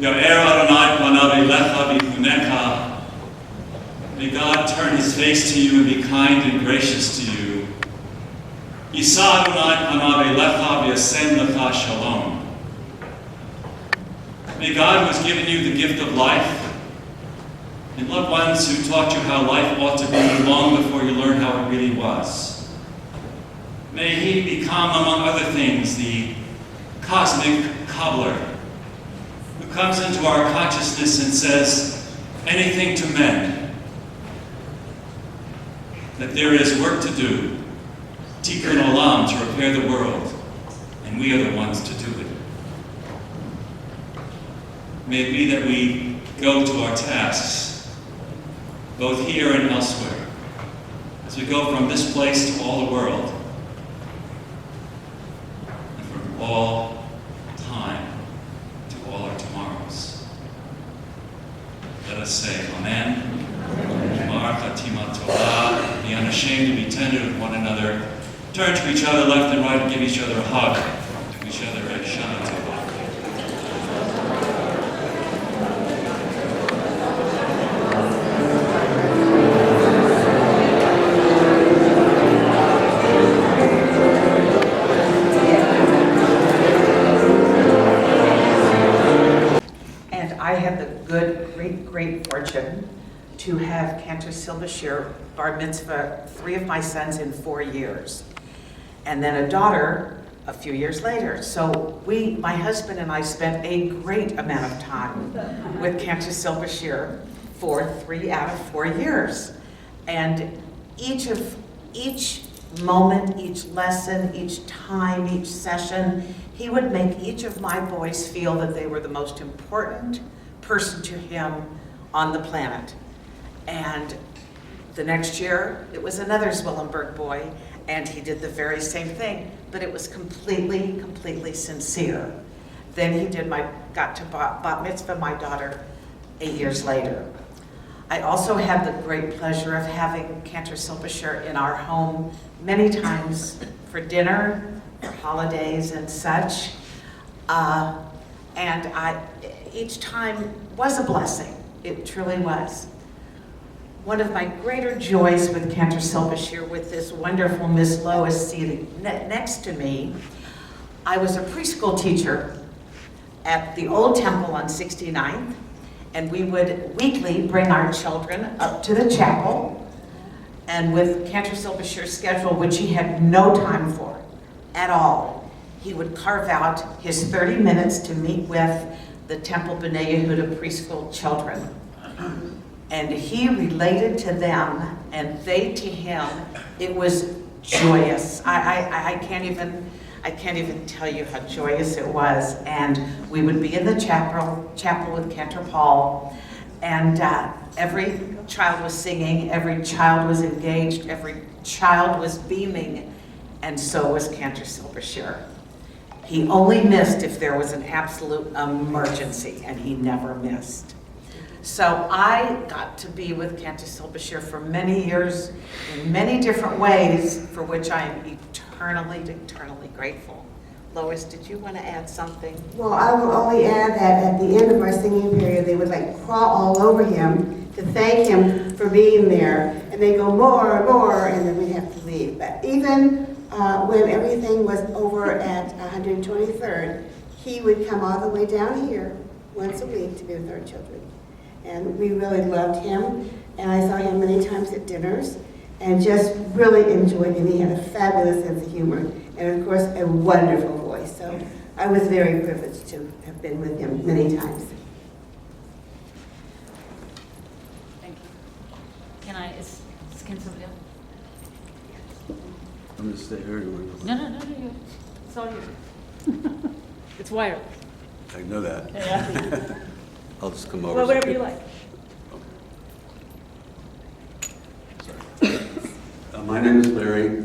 May God turn his face to you and be kind and gracious to you. Yisa Adonai panav elecha v'yasem lecha shalom. May God, who has given you the gift of life, and loved ones who taught you how life ought to be long before you learned how it really was, may he become, among other things, the cosmic cobbler who comes into our consciousness and says, anything to mend, that there is work to do, tikkun olam, to repair the world, and we are the ones to do it. May it be that we go to our tasks, both here and elsewhere, as we go from this place to all the world, and from all time to all our tomorrows. Let us say, Amen. Be unashamed to be tender with one another. Turn to each other left and right and give each other a hug. To each other a Shana Tova. And I had the great fortune to have Cantor Silbersher bar mitzvah 3 of my sons in 4 years, and then a daughter a few years later. So my husband and I spent a great amount of time with Cantor Silbersher for 3 out of 4 years. And each moment, each lesson, each time, each session, he would make each of my boys feel that they were the most important person to him on the planet. And the next year, it was another Zwillenberg boy, and he did the very same thing, but it was completely sincere. Then he got to bat mitzvah my daughter 8 years later. I also had the great pleasure of having Cantor Silbersher in our home many times for dinner, for holidays and such. Each time was a blessing. It truly was. One of my greater joys with Cantor Silbersher, with this wonderful Miss Lois seated next to me, I was a preschool teacher at the old temple on 69th, and we would weekly bring our children up to the chapel, and with Cantor Silbersher's schedule, which he had no time for at all, he would carve out his 30 minutes to meet with the Temple B'nai Yehuda preschool children. And he related to them, and they to him. It was joyous. I can't even tell you how joyous it was. And we would be in the chapel with Cantor Paul, and every child was singing, every child was engaged, every child was beaming, and so was Cantor Silbersher. He only missed if there was an absolute emergency, and he never missed. So I got to be with Cantor Silbersher for many years in many different ways, for which I am eternally grateful. Lois, did you want to add something? Well, I will only add that at the end of our singing period, they would crawl all over him to thank him for being there, and they go more and more, and then we'd have to leave. But even when everything was over at 123rd, he would come all the way down here once a week to be with our children. And we really loved him, and I saw him many times at dinners, and just really enjoyed him. He had a fabulous sense of humor, and of course, a wonderful voice. So I was very privileged to have been with him many times. Thank you. Can somebody else? I'm going to stay here. No, it's all you. It's wireless. I know that. Yeah. I'll just come over. Well, whatever you like. Sorry. My name is Larry,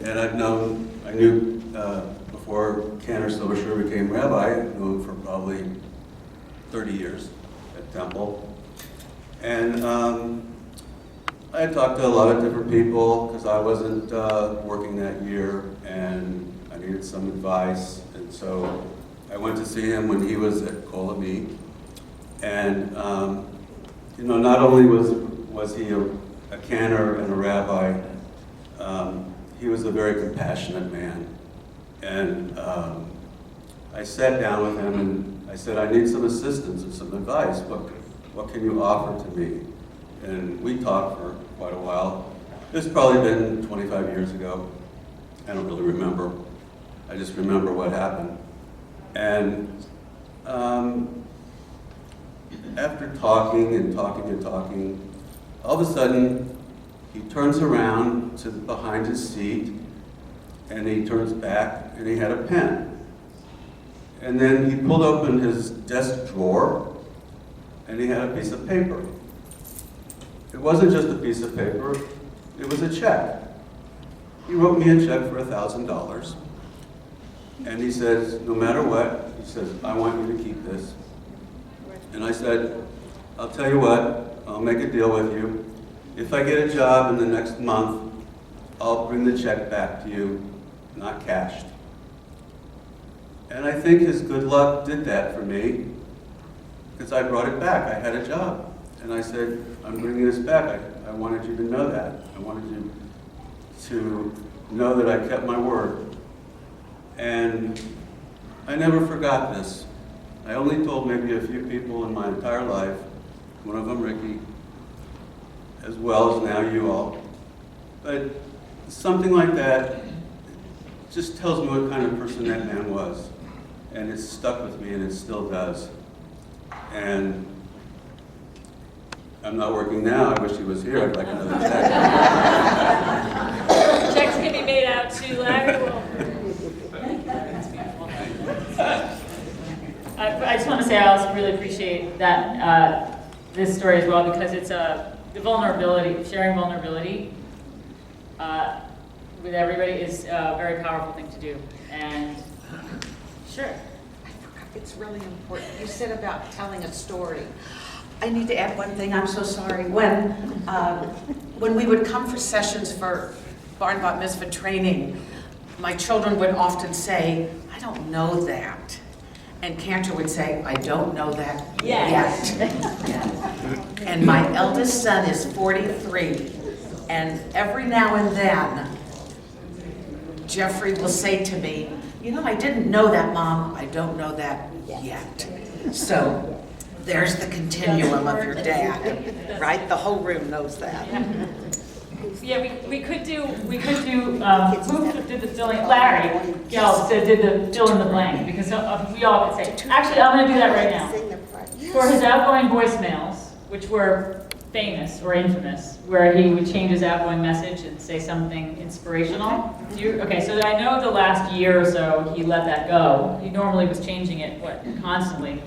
and I knew before Cantor Silbersher became rabbi, I knew him for probably 30 years at Temple. And I had talked to a lot of different people because I wasn't working that year, and I needed some advice. And so I went to see him when he was at Kolami, And, not only was he a cantor and a rabbi, he was a very compassionate man. And I sat down with him and I said, I need some assistance and some advice. What can you offer to me? And we talked for quite a while. It's probably been 25 years ago. I don't really remember. I just remember what happened. And after talking and talking and talking, all of a sudden, he turns around to behind his seat, and he turns back, and he had a pen. And then he pulled open his desk drawer, and he had a piece of paper. It wasn't just a piece of paper, it was a check. He wrote me a check for $1,000. And he says, no matter what, he says, I want you to keep this. And I said, I'll tell you what, I'll make a deal with you. If I get a job in the next month, I'll bring the check back to you, not cashed. And I think his good luck did that for me, because I brought it back. I had a job. And I said, I'm bringing this back. I wanted you to know that. I wanted you to know that I kept my word. And I never forgot this. I only told maybe a few people in my entire life, one of them Ricky, as well as now you all. But something like that just tells me what kind of person that man was. And it's stuck with me, and it still does. And I'm not working now. I wish he was here. I'd like another check. Checks can be made out to Larry Wilford. I just want to say I also really appreciate that this story as well, because it's the vulnerability, sharing vulnerability with everybody is a very powerful thing to do. And sure. I forgot, it's really important. You said about telling a story. I need to add one thing, I'm so sorry. When we would come for sessions for Bar and Bat Mitzvah training, my children would often say, I don't know that. And Cantor would say, I don't know that Yes. yet. And my eldest son is 43. And every now and then, Jeffrey will say to me, I didn't know that, Mom. I don't know that yet. So there's the continuum of your dad, right? The whole room knows that. Yeah, we could do, who did the filling, Larry Gelb did the fill in the blank, because we all could say, actually, I'm gonna do that right now. For his outgoing voicemails, which were famous or infamous, where he would change his outgoing message and say something inspirational. Okay, so I know the last year or so he let that go. He normally was changing it, constantly.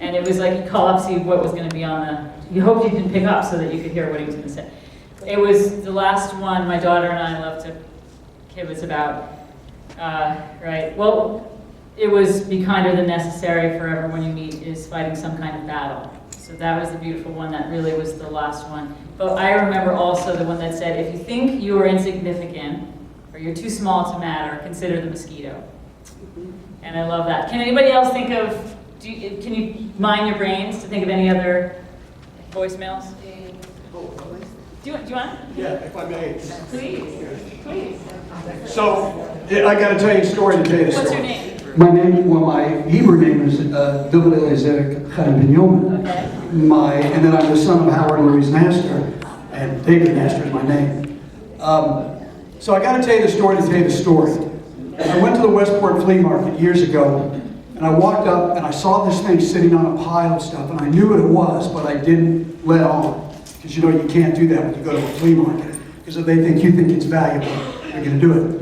And it was like he'd call up, see what was gonna be on the, he hoped you didn't pick up so that you could hear what he was gonna say. It was the last one my daughter and I love to kibitz about, right? Well, it was be kinder than necessary for everyone you meet is fighting some kind of battle. So that was the beautiful one. That really was the last one. But I remember also the one that said, if you think you are insignificant or you're too small to matter, consider the mosquito. And I love that. Can anybody else think of, can you mind your brains to think of any other voicemails? Do you want? Yeah, if I may. Please. So, I got to tell you a story to tell you the story. What's your name? My Hebrew name is David Eliezer Chaim Ben Yomen. Okay. And then I'm the son of Howard and Louise Naster, and David Naster is my name. So I got to tell you the story to tell you the story. I went to the Westport Flea Market years ago, and I walked up and I saw this thing sitting on a pile of stuff, and I knew what it was, but I didn't let on. Because you can't do that when you go to a flea market. Because if they think you think it's valuable, they're going to do it.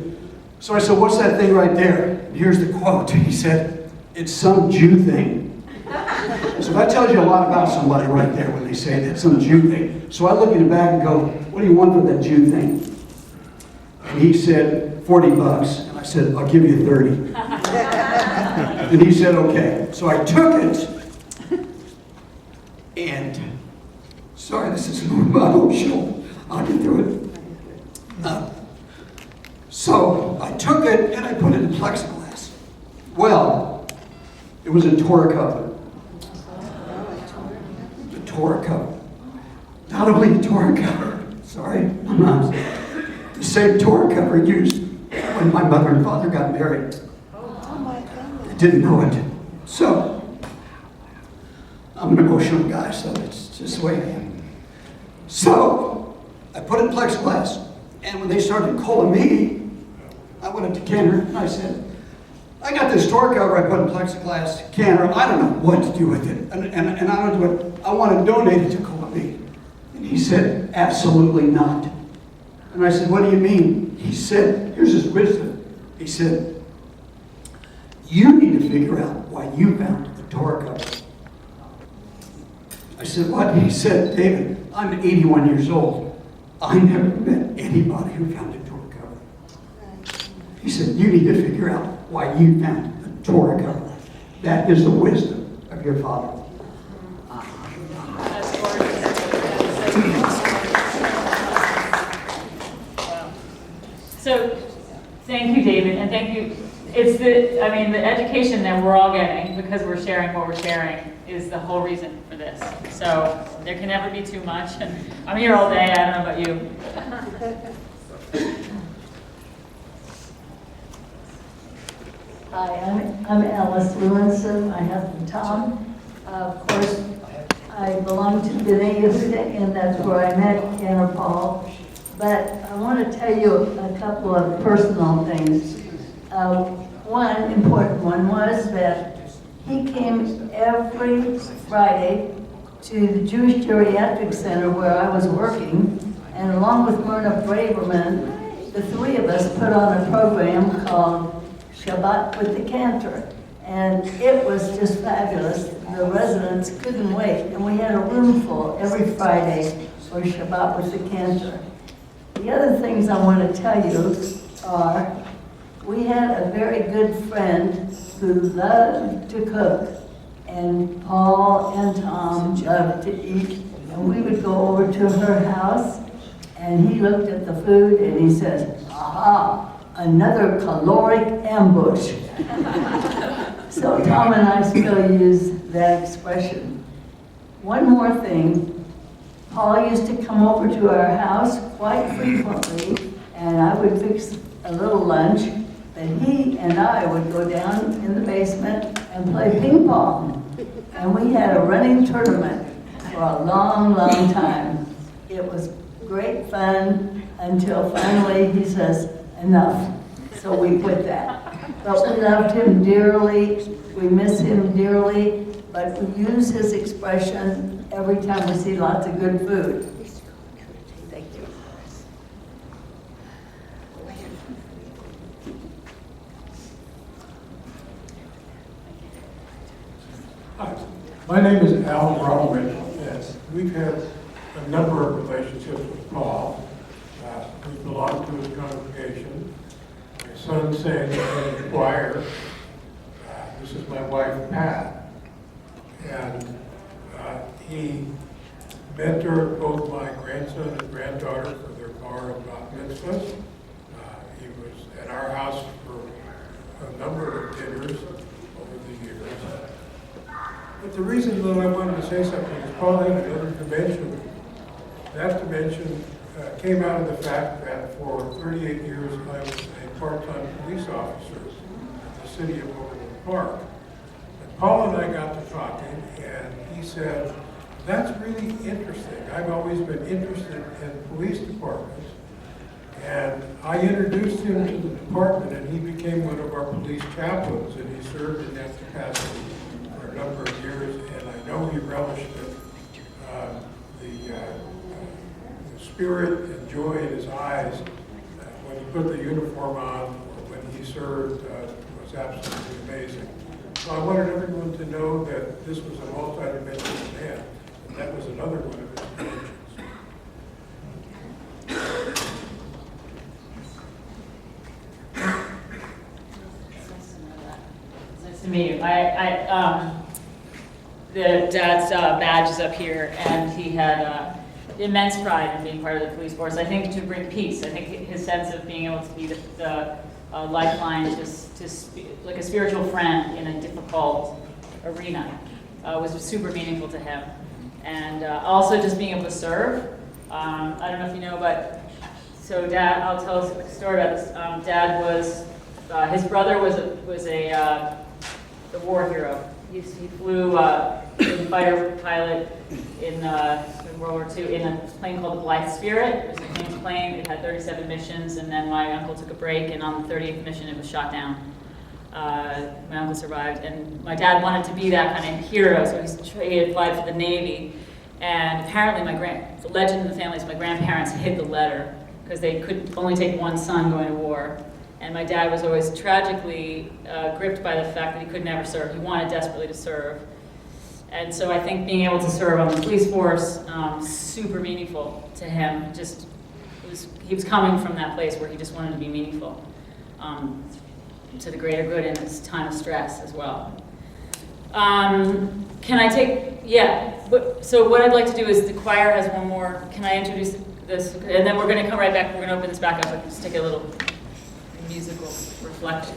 So I said, what's that thing right there? And here's the quote. He said, it's some Jew thing. So that tells you a lot about somebody right there when they say that, some Jew thing. So I look in the back and go, what do you want for that Jew thing? And he said, $40. And I said, I'll give you 30. And he said, okay. So I took it, and sorry, this is emotional. I'll get through it. So I took it and I put it in plexiglass. Well, it was a Torah cover. Torah cover. Not only a Torah cover, sorry, I'm not, the same Torah cover used when my mother and father got married. I didn't know it. So, I'm an emotional guy, so it's just the way I am. So, I put it in plexiglass, and when they started calling me, I went up to Cantor and I said, I got this Torah cover I put in plexiglass. Cantor, I don't know what to do with it, and I don't do it. I want to donate it to Colby. And he said, absolutely not. And I said, what do you mean? He said, here's his wisdom. He said, you need to figure out why you found the Torah cover. I said, what? He said, David, I'm 81 years old. I never met anybody who found a Torah cover. He said, you need to figure out why you found the Torah cover. That is the wisdom of your father. That's gorgeous. So, thank you, David, and thank you. It's the education that we're all getting because we're sharing what we're sharing is the whole reason for this. So, there can never be too much, and I'm here all day, I don't know about you. Hi, I'm Alice Lewinson, my husband Tom. Of course, I belong to B'nai Yehuda, and that's where I met Cantor Paul. But I want to tell you a couple of personal things. One important one was that he came every Friday to the Jewish Geriatric Center where I was working, and along with Myrna Braverman, the three of us put on a program called Shabbat with the Cantor. And it was just fabulous. The residents couldn't wait. And we had a room full every Friday for Shabbat with the Cantor. The other things I want to tell you are, we had a very good friend who loved to cook. And Paul and Tom loved to eat. And we would go over to her house, and he looked at the food and he says, aha, another caloric ambush. So Tom and I still use that expression. One more thing, Paul used to come over to our house quite frequently, and I would fix a little lunch, and he and I would go down in the basement and play ping pong. And we had a running tournament for a long, long time. It was great fun until finally he says, enough. So we quit that. But we loved him dearly, we miss him dearly, but we use his expression every time we see lots of good food. Thank you. Hi, my name is Al Bromwich, and we've had a number of relationships with Paul. We belong to his congregation. My son sang in the choir. This is my wife, Pat. And he mentored both my grandson and granddaughter for their bar and bat mitzvahs. He was at our house for a number of dinners over the years. But the reason that I wanted to say something is Paul had another dimension. That dimension came out of the fact that for 38 years I was a part-time police officer in the city of Overland Park. And Paul and I got to talking, and he said, that's really interesting. I've always been interested in police departments. And I introduced him to the department, and he became one of our police chaplains, and he served in that capacity for a number of years, and I know he relished it. The spirit and joy in his eyes when he put the uniform on or when he served was absolutely amazing. So I wanted everyone to know that this was a multi-dimensional man, and that was another one of his dimensions. Nice to meet you. The dad's badge is up here, and he had immense pride in being part of the police force. I think to bring peace. I think his sense of being able to be the lifeline, like a spiritual friend in a difficult arena, was super meaningful to him. And also just being able to serve. I don't know if you know, but so Dad, I'll tell a story about this. Dad was, his brother was a war hero. He flew as a fighter pilot in World War II in a plane called the Blythe Spirit. It was a James plane. It had 37 missions, and then my uncle took a break, and on the 30th mission, it was shot down. My uncle survived, and my dad wanted to be that kind of hero, so he applied for the Navy. And apparently, the legend in the family is my grandparents hid the letter because they could only take one son going to war. And my dad was always tragically gripped by the fact that he could never serve. He wanted desperately to serve. And so I think being able to serve on the police force, super meaningful to him. He was coming from that place where he just wanted to be meaningful to the greater good in this time of stress as well. Can I take, so what I'd like to do is the choir has one more. Can I introduce this? And then we're going to come right back. We're going to open this back up and just take a little musical reflection.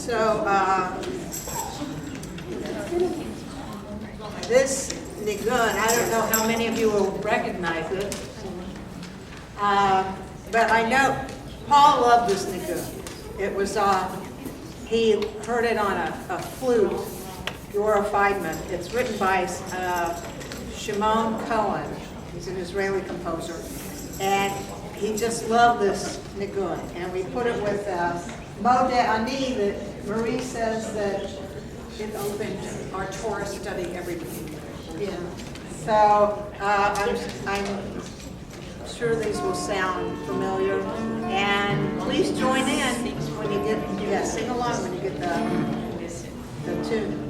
So, this nigun, I don't know how many of you will recognize it, but I know Paul loved this nigun. It was, he heard it on a flute, Dora Feidman. It's written by Shimon Cohen. He's an Israeli composer. And he just loved this nigun. And we put it with Modeh Ani that Marie says that it opened our Torah study every day. Yeah. So I'm sure these will sound familiar. And please join in when you get, sing along when you get the tune.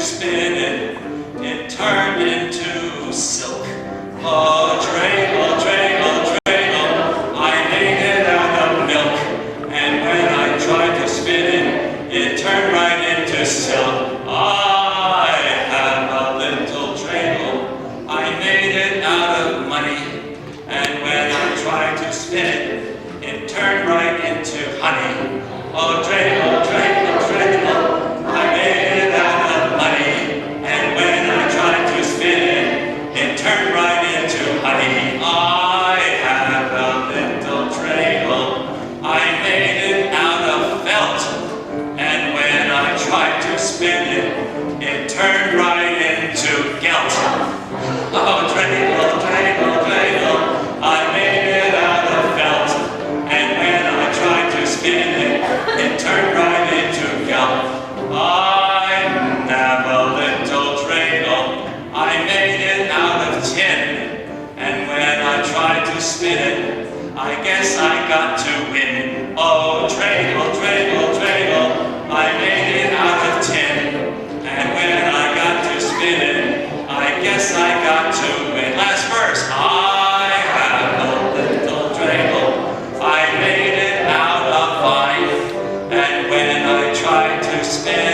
spin it, it turned into silk. Oh, dreidel, dreidel, dreidel, I made it out of milk. And when I tried to spin it, it turned right into silk. I have a little dreidel, I made it out of money. And when I tried to spin it, it turned right into honey. Oh, dreidel, dreidel, dreidel, I made it out of money. And when I tried to spin it, it turned right into honey. I have a little dreidel, I made it out of felt. And when I tried to spin it, it turned right into gelt. Oh, dreidel, dreidel, dreidel, I made it out of felt. And when I tried to spin it, it turned right into gelt. I have a little dreidel, I made it out of tin. And when I tried to spin it, I guess I got to win. Oh, dreidel, dreidel, dreidel, I made it out of tin. And when I got to spin it, I guess I got to win. Last verse. I have a little dreidel, I made it out of vine. And when I tried to spin